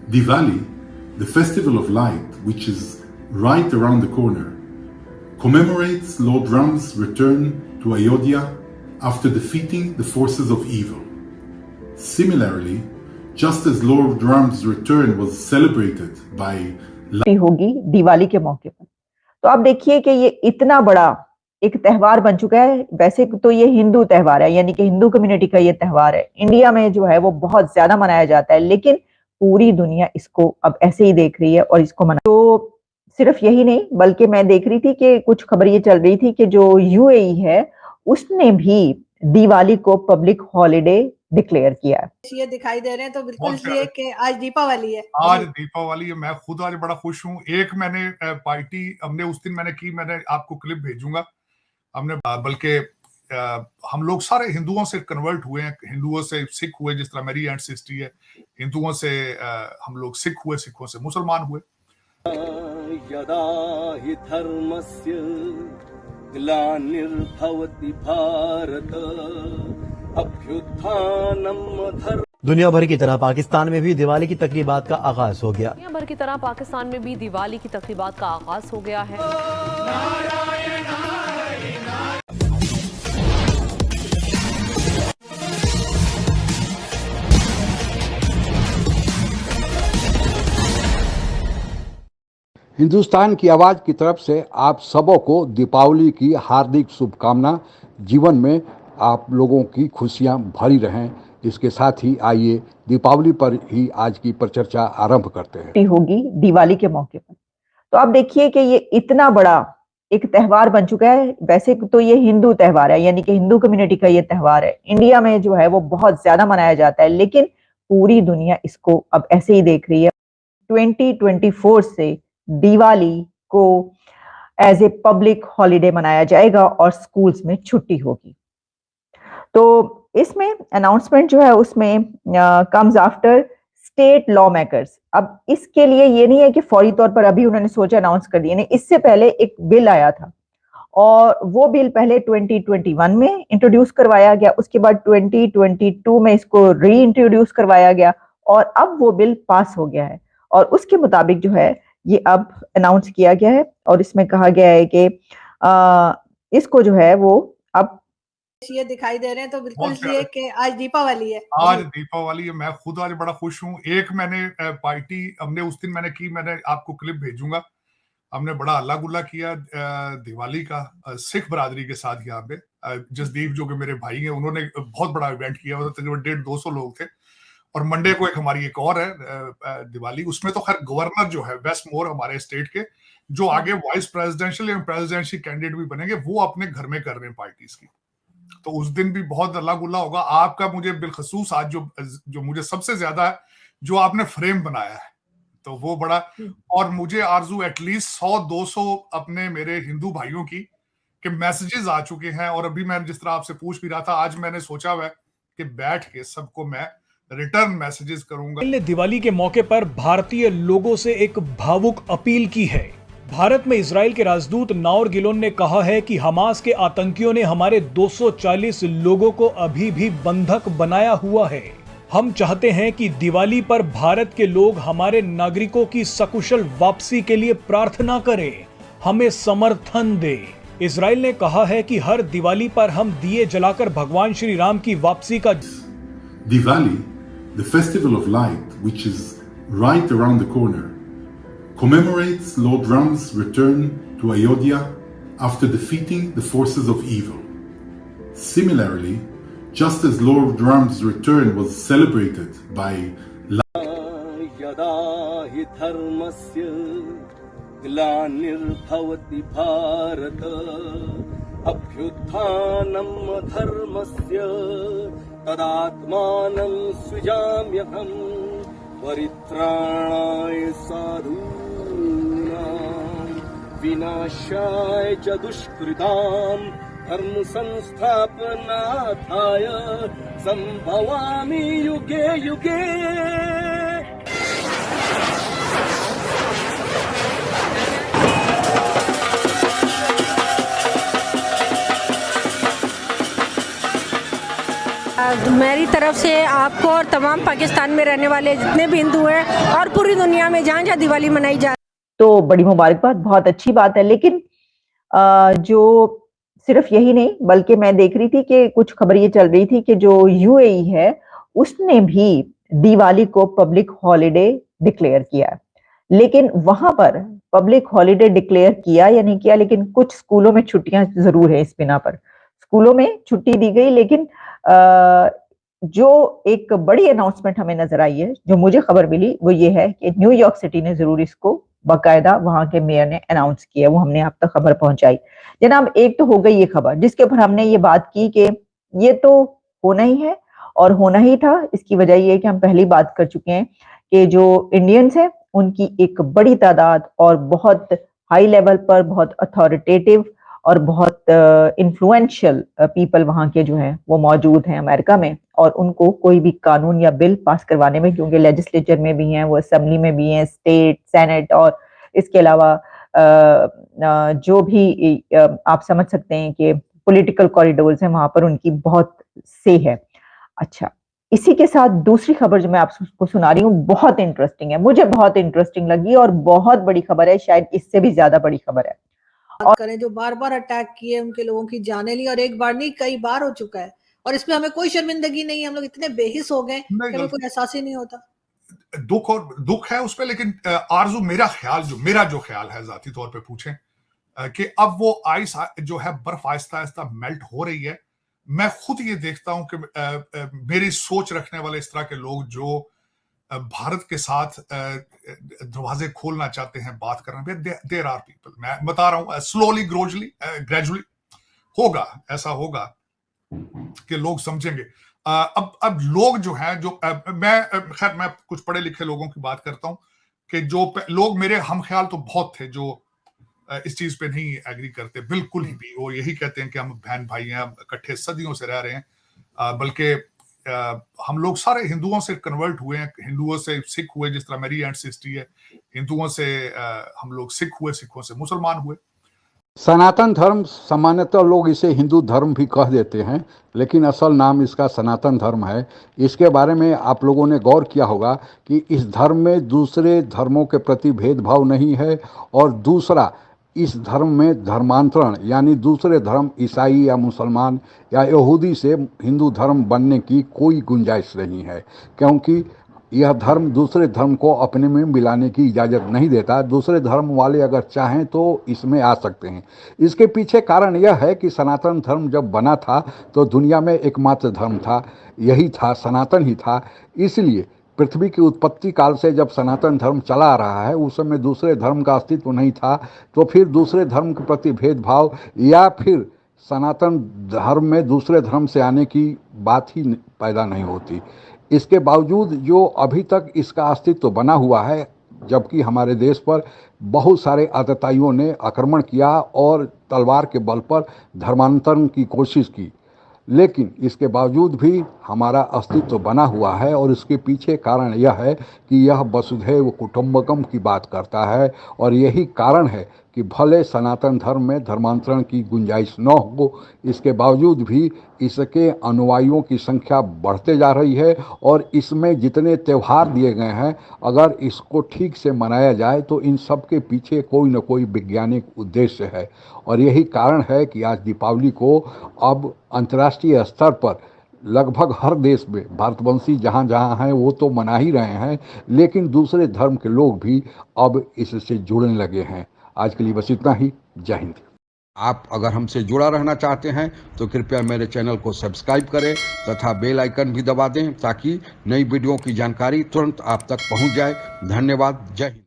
Diwali, the festival of light, which is right around the corner, commemorates Lord Ram's return to Ayodhya after defeating the forces of evil. Similarly, just as Lord Ram's return was celebrated by होगी दिवाली के मौके पर। तो आप देखिए कि ये इतना बड़ा एक त्योहार बन चुका है। वैसे तो ये हिंदू त्योहार है, यानी कि हिंदू कम्युनिटी का ये त्योहार है। इंडिया में जो है वो बहुत ज्यादा मनाया जाता है, लेकिन पूरी दुनिया इसको अब ऐसे ही देख रही है और इसको मना। तो सिर्फ यही नहीं, बल्कि मैं देख रही थी कि कुछ खबर ये चल रही थी कि जो यूएई है उसने भी दिवाली को पब्लिक हॉलिडे डिक्लेयर किया है। ये दिखाई दे रहे हैं तो बिल्कुल इसलिए कि आज दीपावली है। आज दीपावली है, मैं खुद आज बड़ा खुश हूँ। एक मैंने पार्टी हमने उस दिन मैंने की, मैंने आपको क्लिप भेजूंगा। हमने बल्कि हम लोग सारे हिंदुओं से कन्वर्ट हुए हैं, हिंदुओं से सिख हुए, जिस तरह मेरी एंसेस्ट्री है। हिंदुओं से हम लोग सिख हुए, सिखों से मुसलमान हुए। यदा हि धर्मस्य ग्लानिर्भवति भारत अभ्युत्थानम् धर्म। दुनिया भर की तरह पाकिस्तान में भी दिवाली की तकरीबात का आगाज हो गया। दुनिया भर की तरह पाकिस्तान में भी दिवाली की तकरीबात का आगाज हो गया है। हिंदुस्तान की आवाज़ की तरफ से आप सबों को दीपावली की हार्दिक शुभकामना। जीवन में आप लोगों की खुशियां भरी रहें। इसके साथ ही आइए दीपावली पर ही आज की परिचर्चा आरंभ करते हैं। होगी दिवाली के मौके पर। तो आप देखिए कि ये इतना बड़ा एक त्योहार बन चुका है। वैसे तो ये हिंदू त्योहार है, यानी कि हिंदू कम्युनिटी का ये त्योहार है। इंडिया में जो है वो बहुत ज्यादा मनाया जाता है, लेकिन पूरी दुनिया इसको अब ऐसे ही देख रही है। 2024 से दिवाली को एज ए पब्लिक हॉलिडे मनाया जाएगा और स्कूल्स में छुट्टी होगी। तो इसमें अनाउंसमेंट जो है उसमें comes after state law makers. अब इसके लिए ये नहीं है कि फौरी तौर पर अभी उन्होंने सोचा अनाउंस कर दिया, नहीं, इससे पहले एक बिल आया था और वो बिल पहले 2021 में इंट्रोड्यूस करवाया गया, उसके बाद 2022 में इसको री इंट्रोड्यूस करवाया गया और अब वो बिल पास हो गया है और उसके मुताबिक जो है ये अब अनाउंस किया गया है और इसमें कहा गया है कि इसको जो है वो अब ये दिखाई दे रहे हैं तो बिल्कुल इसलिए कि आज दीपावली है। आज दीपावली है, मैं खुद आज बड़ा खुश हूँ। एक मैंने पार्टी हमने उस दिन मैंने की, मैंने आपको क्लिप भेजूंगा। हमने बड़ा हल्ला गुल्ला किया दिवाली का सिख बरादरी के साथ। यहाँ पे जसदीप जो कि मेरे भाई हैं, उन्होंने बहुत बड़ा इवेंट किया, तकरीबन 150-200 लोग थे। और मंडे को एक हमारी एक और है दिवाली, उसमें तो खैर गवर्नर जो है वेस्टमोर हमारे स्टेट के, जो आगे वाइस प्रेसिडेंशियल या प्रेसिडेंशियल कैंडिडेट भी बनेंगे, वो अपने घर में कर रहे हैं पार्टीज की। तो उस दिन भी बहुत अल्लाह गुल्ला होगा। आपका मुझे बिलखसूस आज जो मुझे सबसे ज्यादा जो आपने फ्रेम बनाया है, तो वो बड़ा, और मुझे आरजू एटलीस्ट 100-200 अपने मेरे हिंदू भाइयों की के मैसेजेस आ चुके हैं। और अभी मैं जिस तरह आपसे पूछ भी रहा था, आज मैंने सोचा हुआ कि बैठ के सबको मैं रिटर्न मैसेजेस करूंगा। ने दिवाली के मौके पर भारतीय लोगों से एक भावुक अपील की है। भारत में इजराइल के राजदूत नाओर गिलोन ने कहा है कि हमास के आतंकियों ने हमारे 240 लोगों को अभी भी बंधक बनाया हुआ है। हम चाहते हैं कि दिवाली पर भारत के लोग हमारे नागरिकों की सकुशल वापसी के लिए प्रार्थना करें, हमें समर्थन दें। इजराइल ने कहा है कि हर दिवाली पर हम दिए जलाकर भगवान श्री राम की वापसी का Diwali, the festival of light, which is right around the corner, commemorates Lord Ram's return to Ayodhya after defeating the forces of evil. Similarly, just as Lord Ram's return was celebrated by यदा हि धर्मस्य ग्लानिर्भवति भारत अभ्युत्थानम् धर्मस्य तदात्मानं सृजाम्यहम् परित्राणाय साधूनां विनाशाय च दुष्कृतां धर्म संस्थापनार्थाय संभवामि युगे युगे। मेरी तरफ से आपको और तमाम पाकिस्तान में रहने वाले जितने भी हिंदू हैं और पूरी दुनिया में जहाँ जहाँ दिवाली मनाई जा तो बड़ी मुबारकबाद, बहुत अच्छी बात है। लेकिन जो सिर्फ यही नहीं, बल्कि मैं देख रही थी कि कुछ खबर ये चल रही थी कि जो यूएई है उसने भी दिवाली को पब्लिक हॉलिडे डिक्लेयर किया है। लेकिन वहां पर पब्लिक हॉलिडे डिक्लेयर किया या नहीं किया, लेकिन कुछ स्कूलों में छुट्टियां जरूर है। इस बिना पर स्कूलों में छुट्टी दी गई। लेकिन जो एक बड़ी अनाउंसमेंट हमें नजर आई है, जो मुझे खबर मिली, वो ये है कि न्यूयॉर्क सिटी ने जरूर इसको बाकायदा वहां के मेयर ने अनाउंस किया, वो हमने आप तक खबर पहुंचाई। जनाब, एक तो हो गई ये खबर जिसके ऊपर हमने ये बात की कि ये तो होना ही है और होना ही था। इसकी वजह ये है कि हम पहली बात कर चुके हैं कि जो इंडियंस हैं उनकी एक बड़ी तादाद और बहुत हाई लेवल पर, बहुत अथॉरिटेटिव और बहुत इन्फ्लुएंशियल पीपल वहां के जो हैं वो मौजूद हैं अमेरिका में, और उनको कोई भी कानून या बिल पास करवाने में, क्योंकि लेजिस्लेचर में भी हैं, वो असेंबली में भी हैं, स्टेट, सेनेट, और इसके अलावा जो भी आप समझ सकते हैं कि पॉलिटिकल कॉरिडोर्स हैं, वहां पर उनकी बहुत से है। अच्छा, इसी के साथ दूसरी खबर जो मैं आपको सुना रही हूँ बहुत इंटरेस्टिंग है, मुझे बहुत इंटरेस्टिंग लगी और बहुत बड़ी खबर है, शायद इससे भी ज्यादा बड़ी खबर है। करें जो बार बार अटैक किए, उनके लोगों की जाने ली, और एक बार नहीं कई बार हो चुका है, और इसमें हमें कोई शर्मिंदगी नहीं है। हम लोग इतने बेहिस हो गए कि हमें कोई एहसास ही नहीं होता। दुख है उस पर, लेकिन आरजू, मेरा जो ख्याल है जाती तौर पे पूछें कि अब वो आइस जो है, बर्फ आहिस्ता आहिस्ता मेल्ट हो रही है। मैं खुद ये देखता हूं कि मेरी सोच रखने वाले इस तरह के लोग जो भारत के साथ दरवाजे खोलना चाहते हैं बात करना, देयर आर पीपल, मैं बता रहा हूं, स्लोली ग्रेजुअली होगा, ऐसा होगा कि लोग समझेंगे। अब लोग जो हैं, जो मैं कुछ पढ़े लिखे लोगों की बात करता हूं कि जो लोग मेरे हम ख्याल तो बहुत थे जो इस चीज पे नहीं एग्री करते बिल्कुल ही भी, वो यही कहते हैं कि हम बहन भाई हैं, इकट्ठे सदियों से रह रहे हैं, बल्कि हम लोग सारे हिंदुओं से कन्वर्ट हुए हैं, हिंदुओं से सिख हुए, जिस तरह मेरी एंसेस्ट्री है, हिंदुओं से हम लोग सिख हुए, सिखों से मुसलमान हुए। सनातन धर्म, सामान्यतः लोग इसे हिंदू धर्म भी कह देते हैं, लेकिन असल नाम इसका सनातन धर्म है। इसके बारे में आप लोगों ने गौर किया होगा कि इस धर्म में दूसरे धर्मों के प्रति भेदभाव नहीं है, और दूसरा, इस धर्म में धर्मांतरण यानी दूसरे धर्म, ईसाई या मुसलमान या यहूदी से हिंदू धर्म बनने की कोई गुंजाइश नहीं है, क्योंकि यह धर्म दूसरे धर्म को अपने में मिलाने की इजाज़त नहीं देता। दूसरे धर्म वाले अगर चाहें तो इसमें आ सकते हैं। इसके पीछे कारण यह है कि सनातन धर्म जब बना था तो दुनिया में एकमात्र धर्म था, यही था, सनातन ही था। इसलिए पृथ्वी की उत्पत्ति काल से जब सनातन धर्म चला आ रहा है, उस समय दूसरे धर्म का अस्तित्व नहीं था, तो फिर दूसरे धर्म के प्रति भेदभाव या फिर सनातन धर्म में दूसरे धर्म से आने की बात ही पैदा नहीं होती। इसके बावजूद जो अभी तक इसका अस्तित्व बना हुआ है, जबकि हमारे देश पर बहुत सारे आतताइयों ने आक्रमण किया और तलवार के बल पर धर्मांतरण की कोशिश की, लेकिन इसके बावजूद भी हमारा अस्तित्व बना हुआ है। और इसके पीछे कारण यह है कि यह वसुधैव कुटुंबकम की बात करता है, और यही कारण है कि भले सनातन धर्म में धर्मांतरण की गुंजाइश न हो, इसके बावजूद भी इसके अनुयायियों की संख्या बढ़ते जा रही है। और इसमें जितने त्यौहार दिए गए हैं, अगर इसको ठीक से मनाया जाए तो इन सब के पीछे कोई न कोई वैज्ञानिक उद्देश्य है। और यही कारण है कि आज दीपावली को अब अंतर्राष्ट्रीय स्तर पर लगभग हर देश में भारतवंशी जहाँ जहाँ हैं वो तो मना ही रहे हैं, लेकिन दूसरे धर्म के लोग भी अब इससे जुड़ने लगे हैं। आज के लिए बस इतना ही। जय हिंद। आप अगर हमसे जुड़ा रहना चाहते हैं तो कृपया मेरे चैनल को सब्सक्राइब करें तथा बेल आइकन भी दबा दें, ताकि नई वीडियो की जानकारी तुरंत आप तक पहुंच जाए। धन्यवाद। जय हिंद।